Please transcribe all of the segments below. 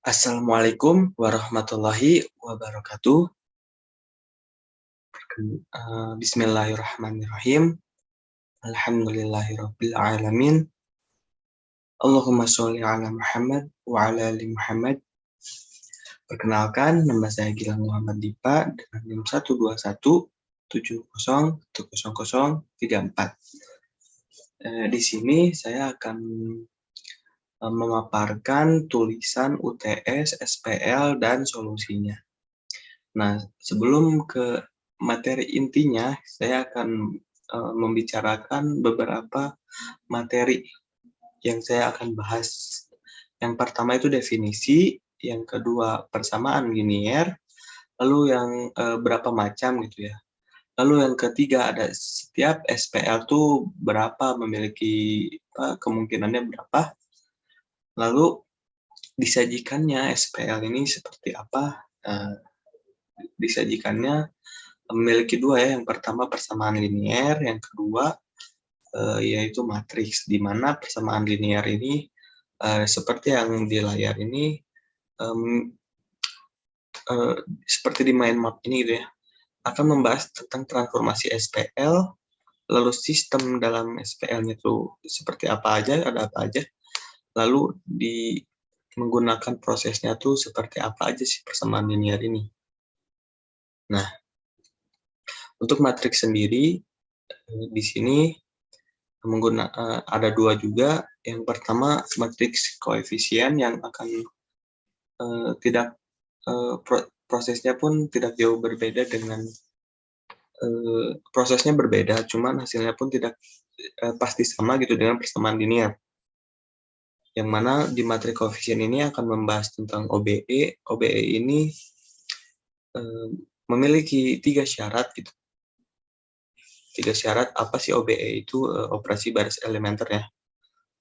Assalamualaikum warahmatullahi wabarakatuh. Bismillahirrahmanirrahim. Alhamdulillahirabbil alamin. Allahumma sholli ala Muhammad wa ala ali Muhammad. Perkenalkan, nama saya Gilang Muhammad Dipa dengan NIM 12170100034. Di sini saya akan memaparkan tulisan UTS, SPL, dan solusinya. Nah, sebelum ke materi intinya, saya akan membicarakan beberapa materi yang saya akan bahas. Yang pertama itu definisi, yang kedua persamaan linier, lalu yang berapa macam gitu ya. Lalu yang ketiga ada setiap SPL tuh berapa, memiliki kemungkinannya berapa. Lalu disajikannya SPL ini seperti apa? Disajikannya memiliki dua ya, yang pertama persamaan linier, yang kedua yaitu matriks, di mana persamaan linier ini seperti yang di layar ini, seperti di mind map ini gitu ya, akan membahas tentang transformasi SPL, lalu sistem dalam SPL-nya itu seperti apa aja, ada apa aja, lalu menggunakan prosesnya tuh seperti apa aja sih persamaan linier ini. Nah, untuk matriks sendiri di sini ada dua juga. Yang pertama matriks koefisien yang akan prosesnya pun tidak jauh berbeda dengan prosesnya berbeda, cuman hasilnya pun tidak pasti sama gitu dengan persamaan linier. Yang mana di matriks koefisien ini akan membahas tentang OBE. OBE ini memiliki 3 syarat gitu. 3 syarat. Apa sih OBE itu? Operasi baris elementer ya.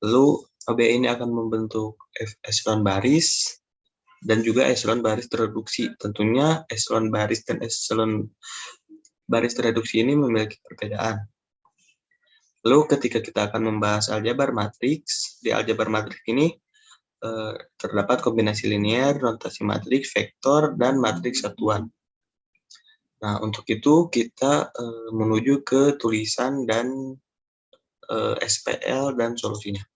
Lalu OBE ini akan membentuk eselon baris dan juga eselon baris tereduksi. Tentunya eselon baris dan eselon baris tereduksi ini memiliki perbedaan. Lalu ketika kita akan membahas aljabar matriks, di aljabar matriks ini terdapat kombinasi linier, notasi matriks, vektor, dan matriks satuan. Nah, untuk itu kita menuju ke tulisan dan SPL dan solusinya.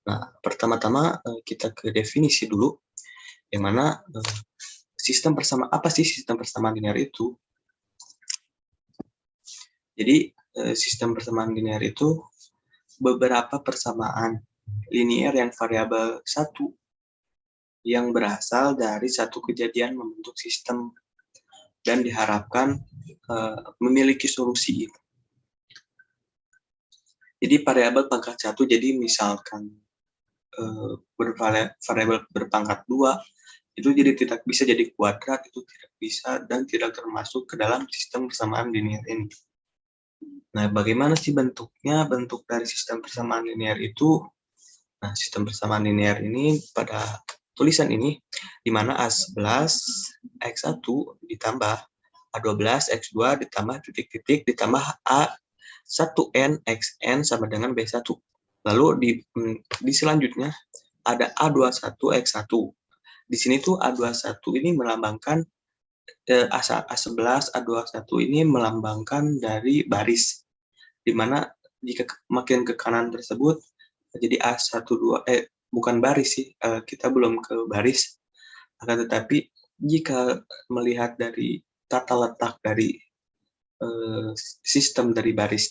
Nah, pertama-tama kita ke definisi dulu, yang mana apa sih sistem persamaan linear itu? Jadi, sistem persamaan linear itu beberapa persamaan linear yang variabel satu yang berasal dari satu kejadian membentuk sistem dan diharapkan memiliki solusi. Jadi variabel pangkat 1, jadi misalkan variabel berpangkat 2 itu jadi tidak bisa jadi kuadrat, itu tidak bisa dan tidak termasuk ke dalam sistem persamaan linear ini. Nah, bagaimana sih bentuknya? Bentuk dari sistem persamaan linear itu, nah, sistem persamaan linear ini pada tulisan ini, di mana A11 X1 ditambah A12 X2 ditambah titik-titik ditambah A1N XN sama dengan B1. Lalu di selanjutnya ada A21 X1. Di sini tuh A21 ini melambangkan A11, A21 ini melambangkan dari baris, di mana jika makin ke kanan tersebut jadi A12 bukan baris sih, kita belum ke baris, akan tetapi jika melihat dari tata letak dari sistem dari baris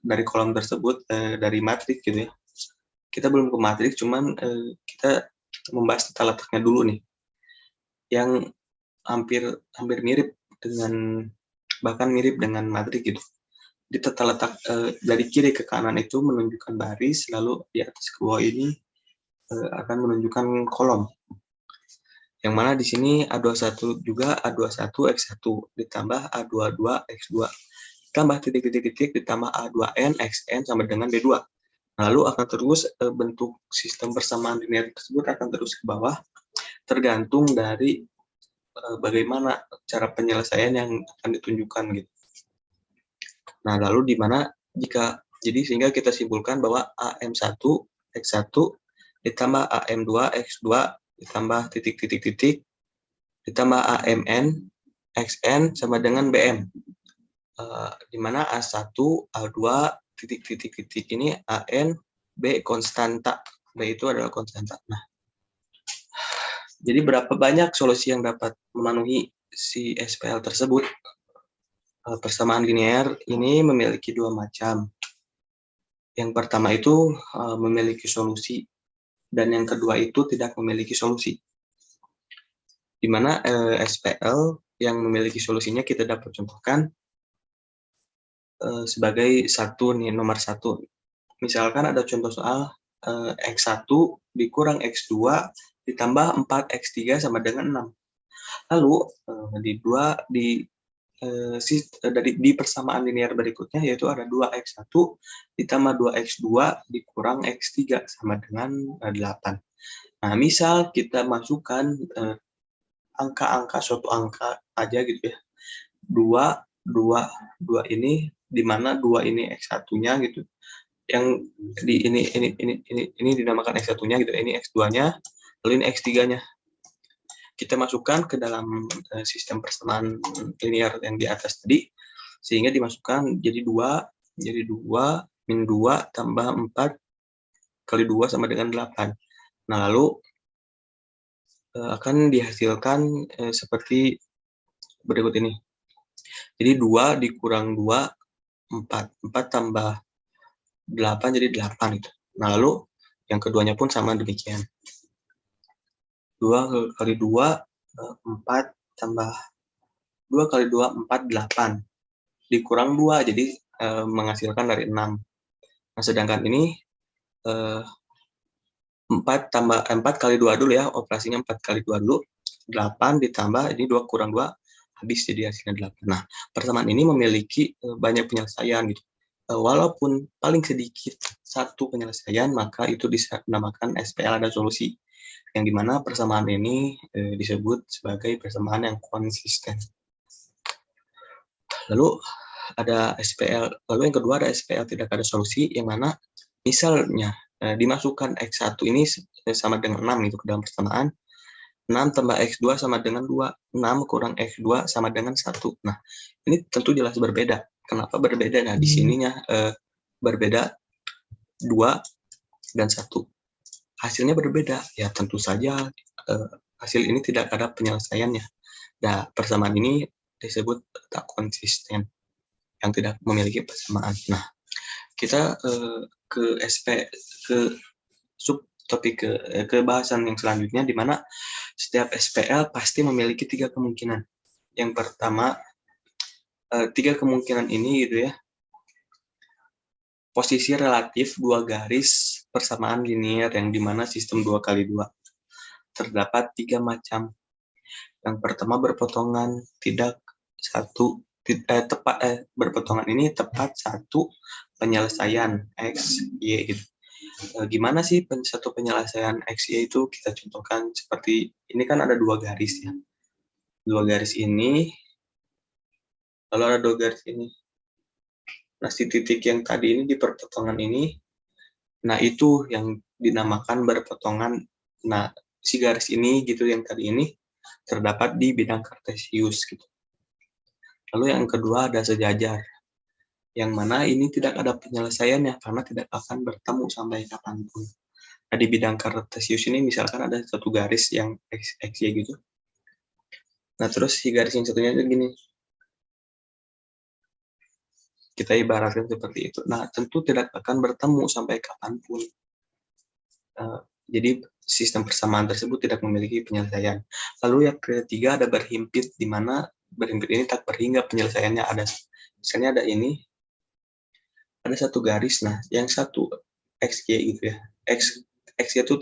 dari kolom tersebut, dari matriks gitu ya, kita belum ke matriks, cuman kita membahas tata letaknya dulu nih, yang hampir mirip dengan, bahkan mirip dengan matriks gitu. Di tata letak dari kiri ke kanan itu menunjukkan baris, lalu di atas ke bawah ini akan menunjukkan kolom. Yang mana di sini A21 juga A21 X1 ditambah A22 X2 ditambah titik-titik ditambah A2N XN sama dengan B2. Lalu akan terus bentuk sistem persamaan linear tersebut akan terus ke bawah, tergantung dari bagaimana cara penyelesaian yang akan ditunjukkan gitu. Nah, lalu di mana sehingga kita simpulkan bahwa AM1 X1 ditambah AM2 X2 ditambah titik-titik-titik, ditambah AMN, XN sama dengan BM. Di mana A1, A2, titik-titik-titik ini AN, B konstanta. B itu adalah konstanta. Nah, jadi berapa banyak solusi yang dapat memenuhi si SPL tersebut? Persamaan linear ini memiliki dua macam. Yang pertama itu memiliki solusi, dan yang kedua itu tidak memiliki solusi. Di mana SPL yang memiliki solusinya kita dapat contohkan sebagai nomor 1. Misalkan ada contoh soal X1 dikurang X2 ditambah 4X3 sama dengan 6. Lalu di persamaan linear berikutnya, yaitu ada 2X1 ditambah 2X2 dikurang X3 sama dengan 8. Nah, misal kita masukkan angka-angka, suatu angka aja gitu ya. 2 ini, di mana 2 ini X1-nya gitu. Yang ini dinamakan X1-nya gitu, ini X2-nya, lalu ini X3-nya. Kita masukkan ke dalam sistem persamaan linear yang di atas tadi, sehingga dimasukkan jadi 2 min 2 tambah 4 kali 2 sama dengan 8. Nah, lalu akan dihasilkan seperti berikut ini. Jadi 2 dikurang 2, 4. 4 tambah 8 jadi 8 gitu. Nah, lalu yang keduanya pun sama demikian. 2 kali 2, 4 tambah 2 kali 2, 4, 8. Dikurang 2, jadi menghasilkan dari 6. Nah, sedangkan ini 4 kali 2 dulu ya, operasinya 4 kali 2 dulu. 8 ditambah, ini 2 kurang 2, habis jadi hasilnya 8. Nah, persamaan ini memiliki banyak penyelesaian gitu. Walaupun paling sedikit satu penyelesaian, maka itu dinamakan SPL ada solusi. Yang dimana persamaan ini disebut sebagai persamaan yang konsisten. Lalu yang kedua ada SPL tidak ada solusi, yang mana misalnya dimasukkan X1 ini sama dengan 6 itu ke dalam persamaan. 6 tambah X2 sama dengan 2. 6 kurang X2 sama dengan 1. Nah, ini tentu jelas berbeda. Kenapa berbeda? Nah, di sininya berbeda 2 dan 1. Hasilnya berbeda. Ya, tentu saja hasil ini tidak ada penyelesaiannya. Nah, persamaan ini disebut tak konsisten, yang tidak memiliki persamaan. Nah, kita ke subtopik ke bahasan yang selanjutnya, di mana setiap SPL pasti memiliki 3 kemungkinan. Yang pertama, 3 kemungkinan ini gitu ya, posisi relatif 2 garis persamaan linear yang dimana sistem 2 kali 2. Terdapat 3 macam. Yang pertama berpotongan, berpotongan ini tepat satu penyelesaian X, Y gitu. Gimana sih satu penyelesaian X, Y itu? Kita contohkan seperti ini, kan ada 2 garis ya. 2 garis ini, lalu ada 2 garis ini. Nah, si titik yang tadi ini di perpotongan ini, nah itu yang dinamakan berpotongan. Nah, si garis ini gitu yang tadi ini terdapat di bidang kartesius gitu. Lalu yang kedua ada sejajar, yang mana ini tidak ada penyelesaiannya karena tidak akan bertemu sampai kapanpun. Nah, di bidang kartesius ini misalkan ada satu garis yang X, Y gitu. Nah, terus si garis yang satunya itu gini. Kita ibaratkan seperti itu. Nah, tentu tidak akan bertemu sampai kapanpun. Jadi sistem persamaan tersebut tidak memiliki penyelesaian. Lalu yang ketiga ada berhimpit, di mana berhimpit ini tak berhingga penyelesaiannya ada. Misalnya ada ini, ada satu garis, nah yang satu XY gitu ya. XY itu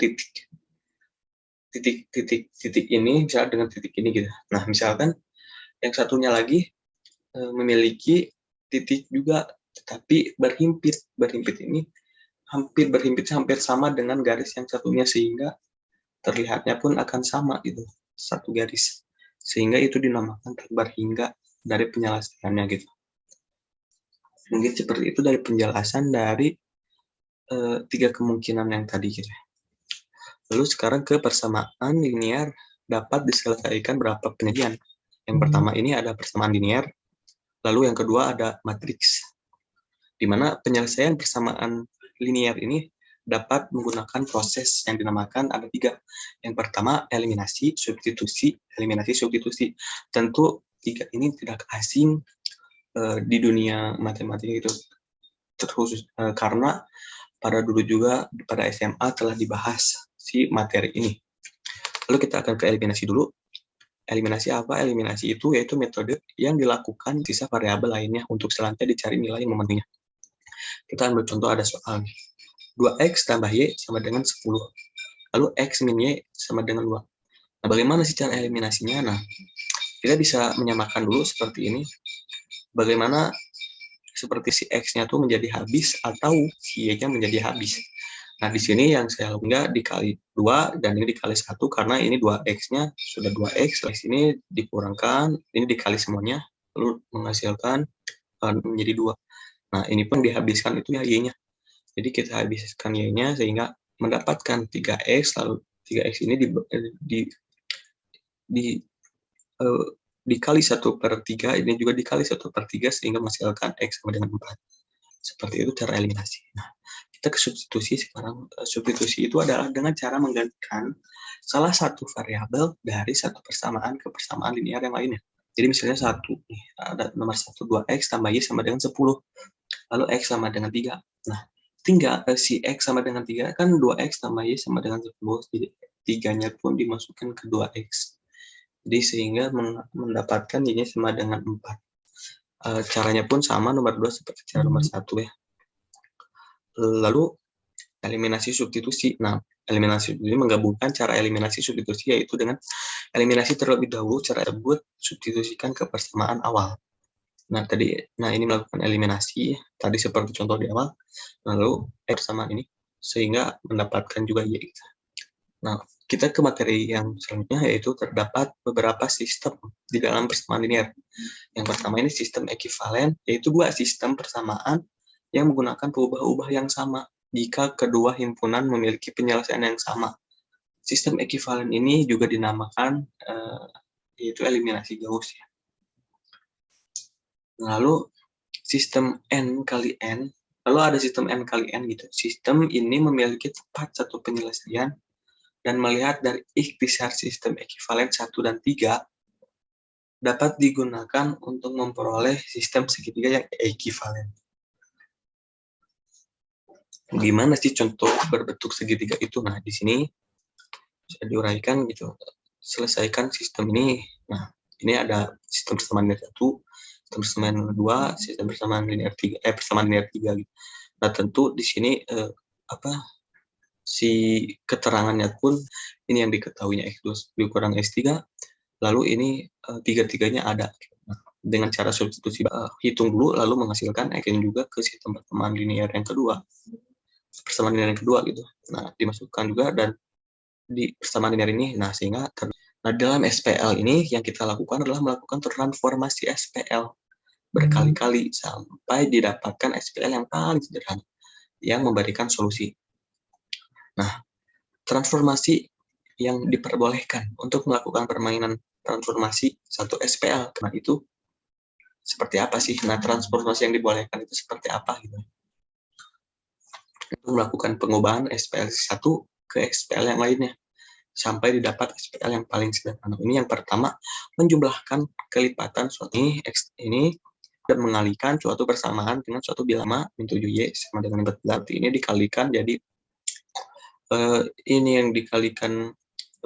titik ini misalnya dengan titik ini gitu. Nah, misalkan yang satunya lagi memiliki titik juga, tetapi berhimpit. Berhimpit ini hampir sama dengan garis yang satunya, sehingga terlihatnya pun akan sama gitu, satu garis. Sehingga itu dinamakan tak berhingga dari penyelesaiannya gitu. Mungkin seperti itu dari penjelasan dari 3 kemungkinan yang tadi gitu. Lalu sekarang ke persamaan linear dapat diselesaikan berapa penyajian. Yang pertama ini ada persamaan linear, lalu yang kedua ada matriks, di mana penyelesaian persamaan linear ini dapat menggunakan proses yang dinamakan ada 3. Yang pertama, eliminasi, substitusi, eliminasi, substitusi. Tentu 3 ini tidak asing di dunia matematika itu, terkhusus karena pada dulu juga pada SMA telah dibahas si materi ini. Lalu kita akan ke eliminasi dulu. Eliminasi apa? Eliminasi itu yaitu metode yang dilakukan sisa variabel lainnya untuk selanjutnya dicari nilai yang memenuhinya. Kita ambil contoh ada soal 2x tambah y sama dengan 10. Lalu x min y sama dengan 2. Nah, bagaimana sih cara eliminasinya? Nah, kita bisa menyamakan dulu seperti ini. Bagaimana seperti si x-nya tuh menjadi habis atau si y-nya menjadi habis. Nah, di sini yang saya lakukan dikali 2 dan ini dikali 1 karena ini 2x-nya sudah 2x. X ini dikurangkan, ini dikali semuanya, lalu menghasilkan menjadi 2. Nah, ini pun dihabiskan itu ya y-nya. Jadi kita habiskan y-nya sehingga mendapatkan 3x, lalu 3x ini dikali 1/3, ini juga dikali 1/3 sehingga menghasilkan x sama dengan 4. Seperti itu cara eliminasi. Nah, kita ke substitusi sekarang. Substitusi itu adalah dengan cara menggantikan salah satu variabel dari satu persamaan ke persamaan linear yang lainnya. Jadi misalnya ada nomor 1, 2x tambah y sama dengan 10. Lalu x sama dengan 3. Nah, tinggal si x sama dengan 3 kan 2x tambah y sama dengan 10. Jadi 3-nya pun dimasukkan ke 2x. Jadi sehingga mendapatkan y-nya sama dengan 4. Caranya pun sama nomor 2 seperti cara nomor 1 ya. Lalu eliminasi substitusi. Nah, eliminasi ini menggabungkan cara eliminasi substitusi yaitu dengan eliminasi terlebih dahulu cara tersebut substitusikan ke persamaan awal. Nah, ini melakukan eliminasi tadi seperti contoh di awal, lalu persamaan ini sehingga mendapatkan juga y. Nah, kita ke materi yang selanjutnya yaitu terdapat beberapa sistem di dalam persamaan linear. Yang pertama ini sistem ekivalen, yaitu 2 sistem persamaan yang menggunakan peubah-ubah yang sama jika kedua himpunan memiliki penyelesaian yang sama. Sistem ekivalen ini juga dinamakan yaitu eliminasi Gauss ya. Lalu sistem n kali n, lalu ada sistem n kali n gitu. Sistem ini memiliki tepat satu penyelesaian dan melihat dari ikhtisar sistem ekivalen 1 dan 3 dapat digunakan untuk memperoleh sistem segitiga yang ekivalen. Gimana sih contoh berbentuk segitiga itu? Nah, di sini bisa diuraikan gitu. Selesaikan sistem ini. Nah, ini ada sistem persamaan linear 1, sistem persamaan linear 2, sistem persamaan linear 3, persamaan linear 3 gitu. Nah, tentu di sini si keterangannya pun ini yang diketahuinya x2 dikurang x3, lalu ini tiga-tiganya ada. Nah, dengan cara substitusi hitung dulu lalu menghasilkan x juga ke sistem persamaan linear yang kedua. Persamaan linear yang kedua gitu. Nah, dimasukkan juga dan di persamaan linear ini. Nah, sehingga dalam SPL ini yang kita lakukan adalah melakukan transformasi SPL berkali-kali sampai didapatkan SPL yang paling sederhana yang memberikan solusi. Nah, transformasi yang diperbolehkan untuk melakukan permainan transformasi satu SPL. Nah, itu seperti apa sih? Nah, transformasi yang dibolehkan itu seperti apa gitu? Melakukan pengubahan SPL 1 ke SPL yang lainnya sampai didapat SPL yang paling sederhana. Ini yang pertama, menjumlahkan kelipatan suatu ini dan mengalihkan suatu persamaan dengan suatu bilangan min 7y sama dengan 14. Ini dikalikan jadi ini yang dikalikan 1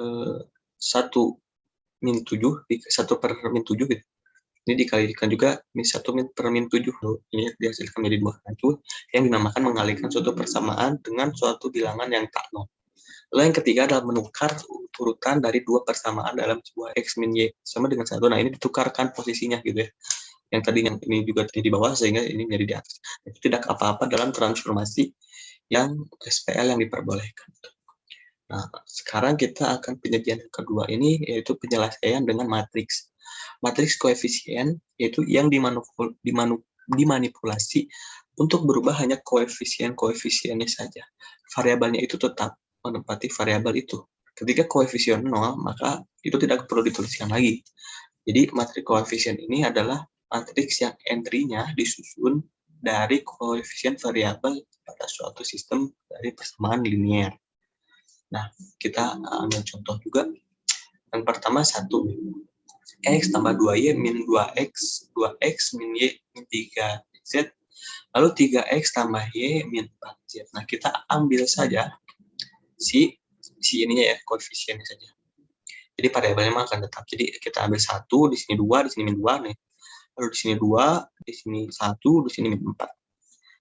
min 7 1 per min 7 gitu. Ini dikalikan juga min 1 per min 7. Ini dihasilkan menjadi 2. Nah, itu yang dinamakan mengalihkan suatu persamaan dengan suatu bilangan yang tak nol. Lalu yang ketiga adalah menukar urutan dari 2 persamaan dalam sebuah x min y sama dengan 1. Nah, ini ditukarkan posisinya gitu ya. Yang tadi yang ini juga di bawah sehingga ini menjadi di atas. Itu tidak apa-apa dalam transformasi yang SPL yang diperbolehkan. Nah, sekarang kita akan penyajian kedua ini yaitu penyelesaian dengan matriks. Matriks koefisien yaitu yang dimanipulasi untuk berubah hanya koefisien-koefisiennya saja. Variabelnya itu tetap. menempati variabel itu. Ketika koefisien 0, maka itu tidak perlu dituliskan lagi. Jadi matriks koefisien ini adalah matriks yang entry-nya disusun dari koefisien variabel pada suatu sistem dari persamaan linier. Nah, kita ambil contoh juga. Yang pertama 1, x tambah 2y min 2x, 2x min y min 3z, lalu 3x tambah y min 4z. Nah, kita ambil saja si ininya ya, koefisiennya saja. Jadi variabelnya mah akan tetap. Jadi kita ambil 1, di sini 2, di sini min 2 nih. Lalu di sini 2, di sini 1, di sini min 4.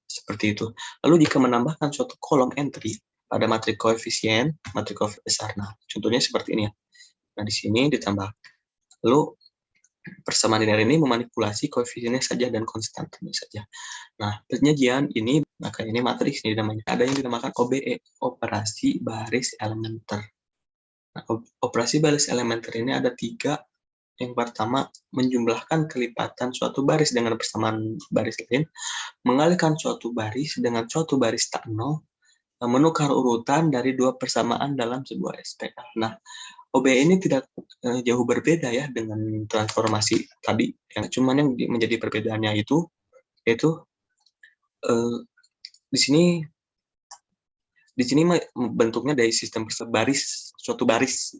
Seperti itu. Lalu jika menambahkan suatu kolom entry pada matriks koefisien, matriks besar. Nah, contohnya seperti ini ya. Nah, di sini ditambah. Lalu persamaan linear ini memanipulasi koefisiennya saja dan konstantnya saja. Nah, penyajian ini, maka ini matriks ini namanya. Ada yang dinamakan OBE, operasi baris elementer. Nah, operasi baris elementer ini ada 3. Yang pertama, menjumlahkan kelipatan suatu baris dengan persamaan baris lain, mengalihkan suatu baris dengan suatu baris tak nol, menukar urutan dari 2 persamaan dalam sebuah SPL. Nah, OBE ini tidak jauh berbeda ya dengan transformasi tadi. Cuman yang menjadi perbedaannya itu yaitu di sini bentuknya dari sistem baris, suatu baris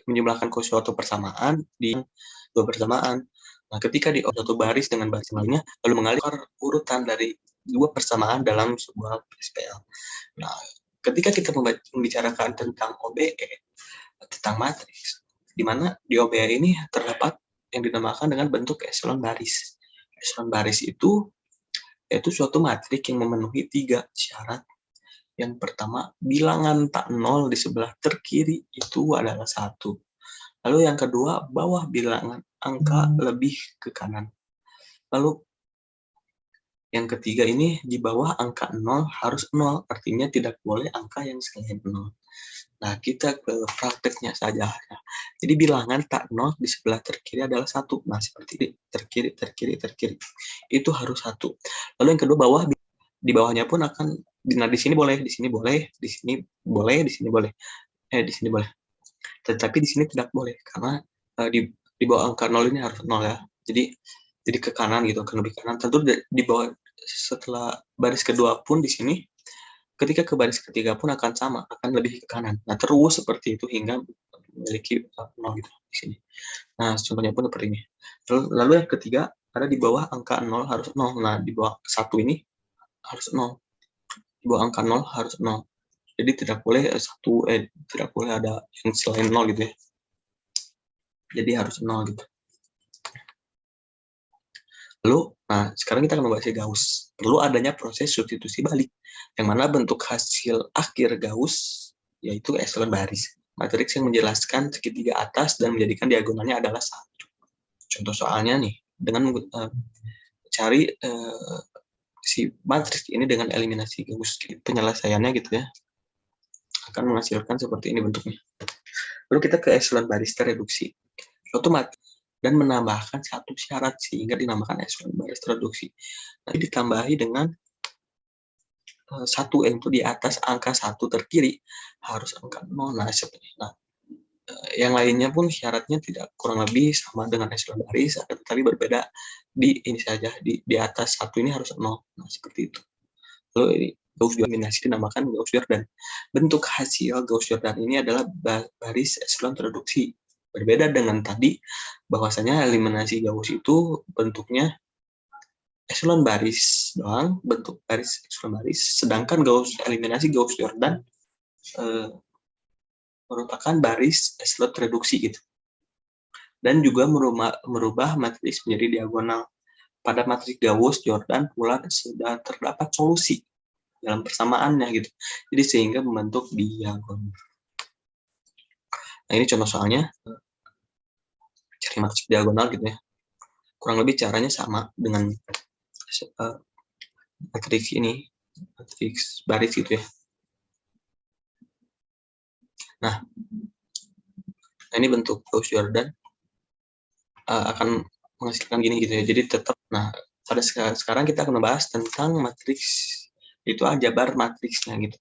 menjumlahkan ke suatu persamaan di 2 persamaan. Nah, ketika di suatu baris dengan baris lainnya, lalu mengalihkan urutan dari 2 persamaan dalam sebuah SPL. Nah, ketika kita membicarakan tentang OBE, tentang matriks, di mana di OBE ini terdapat yang dinamakan dengan bentuk echelon baris. Echelon baris itu yaitu suatu matriks yang memenuhi 3 syarat. Yang pertama, bilangan tak nol di sebelah terkiri itu adalah 1. Lalu yang kedua, bawah bilangan angka lebih ke kanan. Lalu yang ketiga ini, di bawah angka 0 harus 0, artinya tidak boleh angka yang selain 0. Nah, kita ke prakteknya saja. Jadi bilangan tak 0 di sebelah terkiri adalah 1. Nah, seperti ini, terkiri. Itu harus 1. Lalu yang kedua, di bawahnya pun akan, nah di sini boleh, di sini boleh, di sini boleh, di sini boleh. Di sini boleh. Tetapi di sini tidak boleh, karena di bawah angka 0 ini harus 0 ya. Jadi ke kanan gitu, ke lebih kanan. Tentu di bawah setelah baris kedua pun di sini, ketika ke baris ketiga pun akan sama, akan lebih ke kanan. Nah, terus seperti itu hingga memiliki 0 gitu di sini. Nah, contohnya pun seperti ini. Lalu yang ketiga, ada di bawah angka 0 harus 0. Nah, di bawah 1 ini harus 0. Di bawah angka 0 harus 0. Jadi tidak boleh tidak boleh ada yang selain 0 gitu ya. Jadi harus 0 gitu. Lalu, nah sekarang kita akan membahas Gauss. Perlu adanya proses substitusi balik, yang mana bentuk hasil akhir Gauss yaitu echelon baris. Matriks yang menjelaskan segitiga atas dan menjadikan diagonalnya adalah 1. Contoh soalnya nih, dengan cari si matriks ini dengan eliminasi Gauss. Penyelesaiannya gitu ya, akan menghasilkan seperti ini bentuknya. Lalu kita ke echelon baris tereduksi. Suatu matriks dan menambahkan satu syarat sehingga dinamakan echelon baris tereduksi. Nanti ditambahi dengan 1 itu di atas angka 1 terkiri harus angka 0. Nah, seperti nah, yang lainnya pun syaratnya tidak kurang lebih sama dengan echelon baris, tetapi berbeda di ini saja, di atas 1 ini harus 0. Nah, seperti itu. Lalu ini Gauss dominasi dinamakan Gauss-Jordan. Bentuk hasil Gauss-Jordan ini adalah baris echelon tereduksi. Berbeda dengan tadi, bahwasanya eliminasi Gauss itu bentuknya echelon baris doang, bentuk baris echelon baris, sedangkan eliminasi Gauss-Jordan merupakan baris echelon tereduksi gitu. Dan juga merubah matriks menjadi diagonal. Pada matriks Gauss-Jordan pula sudah terdapat solusi dalam persamaannya gitu. Jadi sehingga membentuk diagonal. Nah, ini contoh soalnya cari matriks diagonal gitu ya. Kurang lebih caranya sama dengan matriks ini, matriks baris gitu ya. Nah ini bentuk Gauss-Jordan akan menghasilkan gini gitu ya. Jadi tetap, nah pada sekarang kita akan membahas tentang matriks Itu aljabar matriksnya gitu.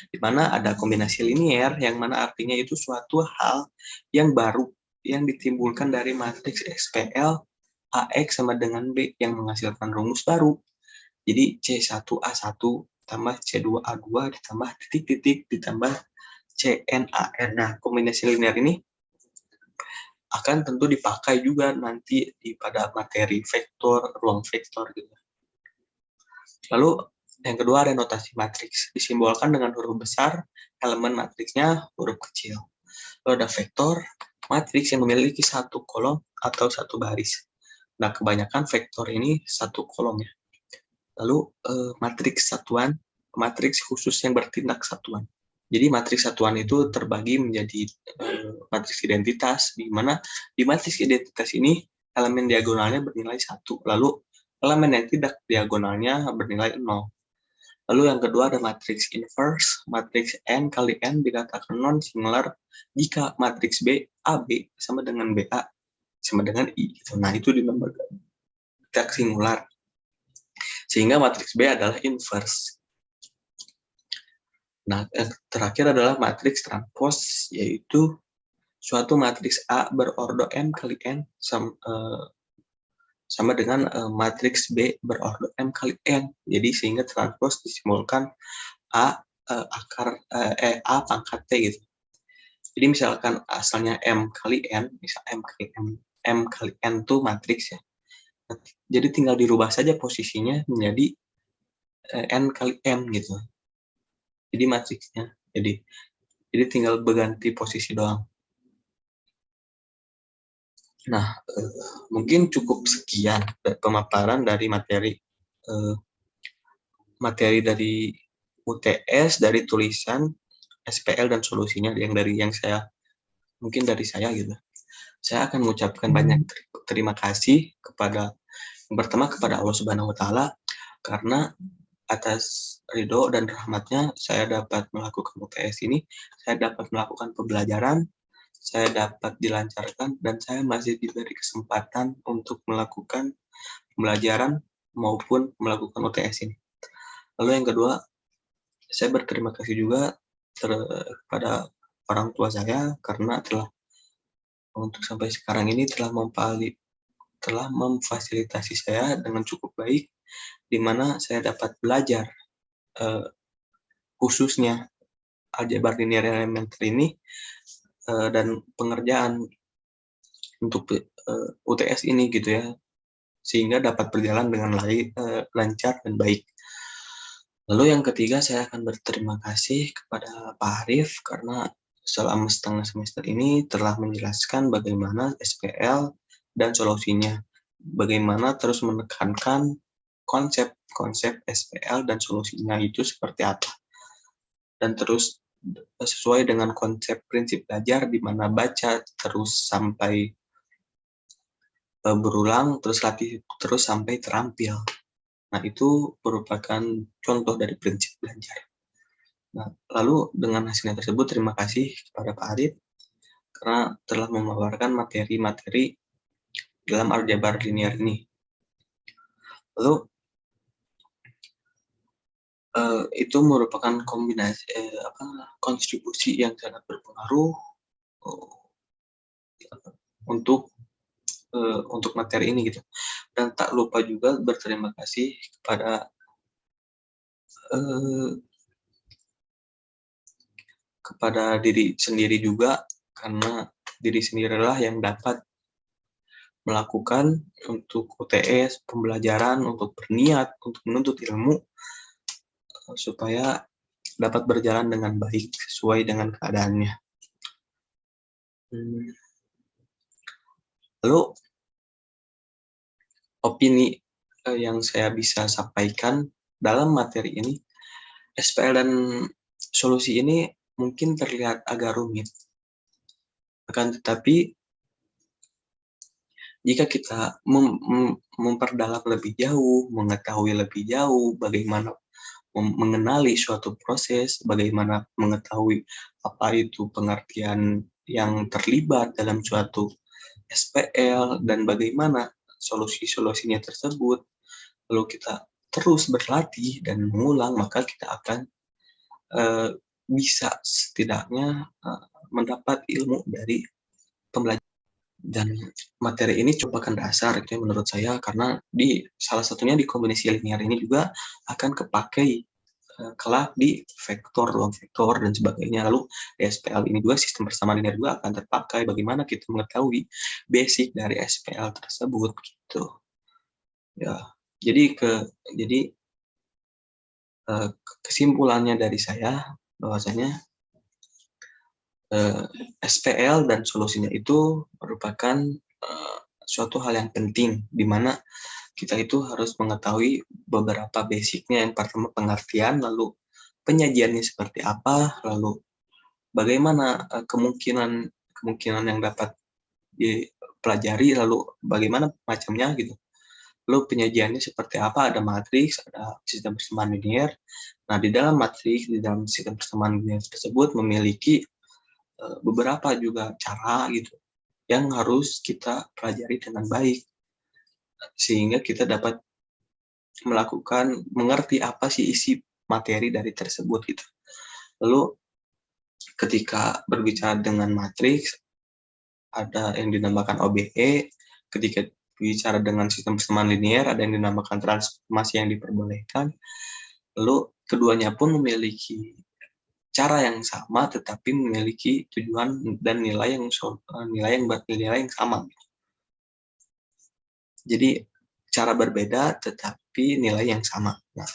Di mana ada kombinasi linier yang mana artinya itu suatu hal yang baru yang ditimbulkan dari matriks SPL AX sama dengan B yang menghasilkan rumus baru. Jadi C1A1 tambah C2A2 ditambah titik-titik ditambah CNAN. Nah, kombinasi linear ini akan tentu dipakai juga nanti pada materi vektor, ruang vektor gitu. Lalu yang kedua ada notasi matriks, disimbolkan dengan huruf besar, elemen matriksnya huruf kecil. Lalu ada vektor matriks yang memiliki satu kolom atau satu baris. Nah, kebanyakan vektor ini satu kolom ya. Lalu matriks satuan, matriks khusus yang bertindak satuan. Jadi matriks satuan itu terbagi menjadi matriks identitas, di mana di matriks identitas ini elemen diagonalnya bernilai 1, lalu elemen yang tidak diagonalnya bernilai 0. Lalu yang kedua ada matriks inverse, matriks N kali N dikatakan non-singular jika matriks B, AB sama dengan BA sama dengan I. Gitu. Nah, itu dinamakan tidak singular. Sehingga matriks B adalah inverse. Nah, terakhir adalah matriks transpose, yaitu suatu matriks A berordo M kali N sama dengan matriks B berordo M kali N. Jadi sehingga transpose disimbolkan A A pangkat T gitu. Jadi misalkan asalnya M kali N, misal M kali N itu matriks ya. Jadi tinggal dirubah saja posisinya menjadi N kali M gitu. Jadi matriksnya. Jadi tinggal berganti posisi doang. Nah, mungkin cukup sekian pemaparan dari materi dari UTS, dari tulisan SPL dan solusinya yang saya mungkin dari saya gitu. Saya akan mengucapkan banyak terima kasih kepada yang pertama kepada Allah Subhanahu wa taala karena atas ridho dan rahmatnya saya dapat melakukan UTS ini, saya dapat melakukan pembelajaran, saya dapat dilancarkan, dan saya masih diberi kesempatan untuk melakukan pembelajaran maupun melakukan UTS ini. Lalu yang kedua, saya berterima kasih juga kepada orang tua saya karena telah untuk sampai sekarang ini telah memfasilitasi saya dengan cukup baik, di mana saya dapat belajar khususnya aljabar linear elementer ini dan pengerjaan untuk UTS ini gitu ya, sehingga dapat berjalan dengan lancar dan baik. Lalu yang ketiga, saya akan berterima kasih kepada Pak Arif karena selama setengah semester ini telah menjelaskan bagaimana SPL dan solusinya, bagaimana terus menekankan konsep SPL dan solusinya itu seperti apa, dan terus sesuai dengan konsep prinsip belajar di mana baca terus sampai berulang, terus latih terus sampai terampil. Nah, itu merupakan contoh dari prinsip belajar. Nah, lalu dengan hasilnya tersebut, terima kasih kepada Pak Arif karena telah memaparkan materi-materi dalam aljabar linear ini. Lalu itu merupakan kombinasi kontribusi yang sangat berpengaruh untuk materi ini gitu. Dan tak lupa juga berterima kasih kepada diri sendiri juga, karena diri sendirilah yang dapat melakukan untuk UTS, pembelajaran, untuk berniat, untuk menuntut ilmu, supaya dapat berjalan dengan baik, sesuai dengan keadaannya. Lalu, opini yang saya bisa sampaikan dalam materi ini, SPL dan solusi ini mungkin terlihat agak rumit. Akan tetapi, jika kita memperdalam lebih jauh, mengetahui lebih jauh bagaimana mengenali suatu proses, bagaimana mengetahui apa itu pengertian yang terlibat dalam suatu SPL, dan bagaimana solusi-solusinya tersebut, lalu kita terus berlatih dan mengulang, maka kita akan bisa setidaknya mendapat ilmu dari pembelajaran. Dan materi ini merupakan dasar itu ya menurut saya, karena salah satunya di kombinasi linear ini juga akan kepakai kelak di vektor, ruang vektor dan sebagainya. Lalu di SPL ini juga sistem persamaan linear juga akan terpakai bagaimana kita mengetahui basic dari SPL tersebut gitu. Ya. Jadi kesimpulannya dari saya bahwasanya SPL dan solusinya itu merupakan suatu hal yang penting, di mana kita itu harus mengetahui beberapa basicnya. Yang pertama pengertian, lalu penyajiannya seperti apa, lalu bagaimana kemungkinan yang dapat dipelajari, lalu bagaimana macamnya gitu. Lalu penyajiannya seperti apa, ada matriks, ada sistem persamaan linear. Nah, di dalam matriks, di dalam sistem persamaan linear tersebut memiliki beberapa juga cara gitu yang harus kita pelajari dengan baik, sehingga kita dapat mengerti apa sih isi materi dari tersebut gitu. Lalu ketika berbicara dengan matriks, ada yang dinamakan OBE. Ketika bicara dengan sistem persamaan linear, ada yang dinamakan transformasi yang diperbolehkan. Lalu keduanya pun memiliki cara yang sama, tetapi memiliki tujuan dan nilai yang sama. Jadi cara berbeda tetapi nilai yang sama. Nah,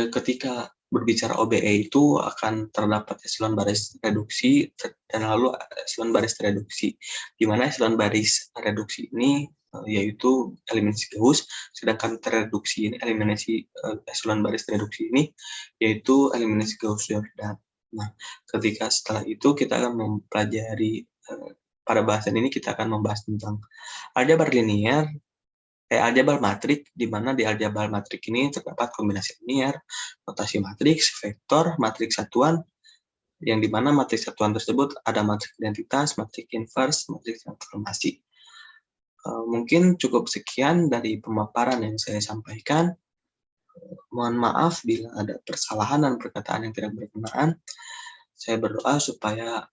ketika berbicara OBE itu akan terdapat eselon baris reduksi dan lalu eselon baris reduksi, di mana eselon baris reduksi ini yaitu eliminasi Gauss, sedangkan tereduksi ini eselon baris reduksi ini yaitu eliminasi Gauss-Jordan. Nah, ketika setelah itu kita akan mempelajari pada bahasan ini kita akan membahas tentang aljabar linear, aljabar matrik, di mana di aljabar matrik ini terdapat kombinasi linear, notasi matriks, vektor, matriks satuan, yang di mana matriks satuan tersebut ada matriks identitas, matriks inverse, matriks transformasi. Mungkin cukup sekian dari pemaparan yang saya sampaikan. Mohon maaf bila ada kesalahan dan perkataan yang tidak berkenaan. Saya berdoa supaya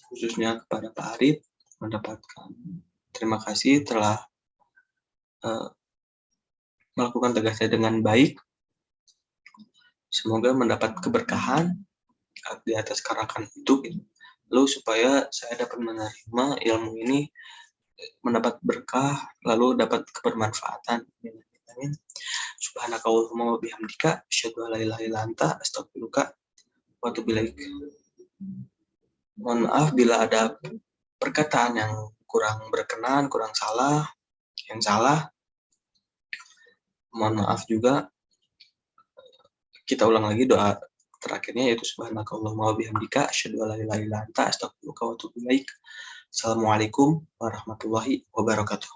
khususnya kepada Pak Arif mendapatkan terima kasih telah melakukan tugasnya dengan baik. Semoga mendapat keberkahan di atas karakan itu, lalu supaya saya dapat menerima ilmu ini, mendapat berkah, lalu dapat kebermanfaatan. Amin. Subhanakallahumma wa bihamdika, asyhadu an la ilaha illa anta, astaghfiruka wa atubu ilaik. Mohon maaf bila ada perkataan yang kurang berkenan, yang salah. Mohon maaf juga. Kita ulang lagi doa terakhirnya, yaitu subhanakallahumma wa bihamdika, asyhadu an la ilaha illa anta, astaghfiruka wa atubu ilaik. Assalamualaikum warahmatullahi wabarakatuh.